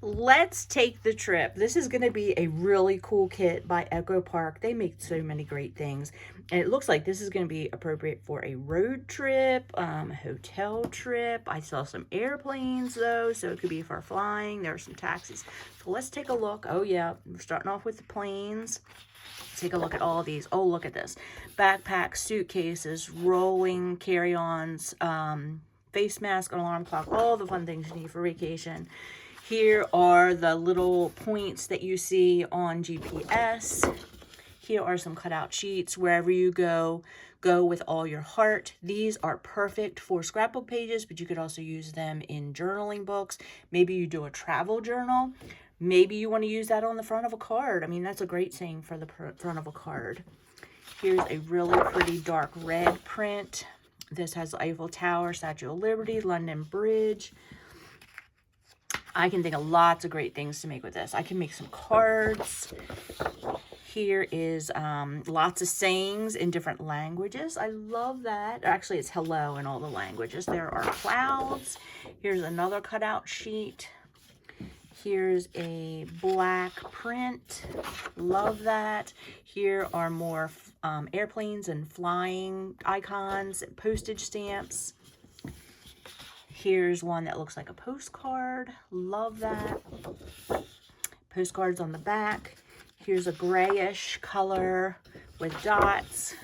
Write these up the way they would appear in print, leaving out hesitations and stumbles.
Let's take the trip. This is going to be a really cool kit by Echo Park. They make so many great things. And it looks like this is going to be appropriate for a road trip, a hotel trip. I saw some airplanes though, so it could be for flying. There are some taxis. So let's take a look. Oh yeah, we're starting off with the planes. Take a look at all of these. Oh, look at this. Backpacks, suitcases, rolling carry-ons, face mask, an alarm clock, all the fun things you need for vacation. Here are the little points that you see on GPS. Here are some cutout sheets. Wherever you go, go with all your heart. These are perfect for scrapbook pages, but you could also use them in journaling books. Maybe you do a travel journal. Maybe you want to use that on the front of a card. I mean, that's a great saying for the front of a card. Here's a really pretty dark red print. This has Eiffel Tower, Statue of Liberty, London Bridge. I can think of lots of great things to make with this. I can make some cards. Here is lots of sayings in different languages. I love that. Actually, it's hello in all the languages. There are clouds. Here's another cutout sheet. Here's a black print. Love that. Here are more airplanes and flying icons, postage stamps. Here's one that looks like a postcard. Love that. Postcards on the back. Here's a grayish color with dots.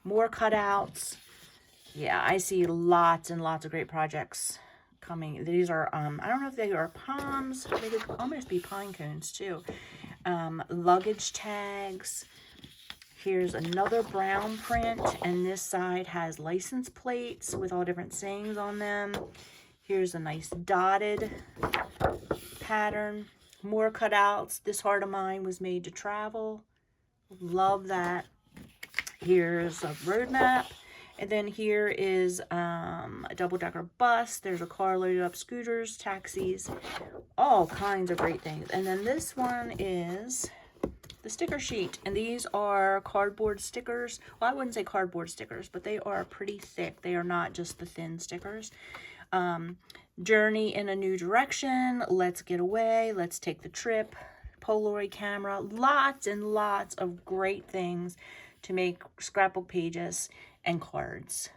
More cutouts. Yeah, I see lots and lots of great projects coming. These are, I don't know if they are palms. They could almost be pine cones too. Luggage tags. Here's another brown print, and this side has license plates with all different sayings on them. Here's a nice dotted pattern. More cutouts. This heart of mine was made to travel. Love that. Here's a road map. And then here is a double-decker bus. There's a car loaded up, scooters, taxis, all kinds of great things. And then this one is the sticker sheet, and these are cardboard stickers. Well, I wouldn't say cardboard stickers, but they are pretty thick. They are not just the thin stickers. Journey in a new direction. Let's get away. Let's take the trip. Polaroid camera. Lots and lots of great things to make scrapbook pages and cards.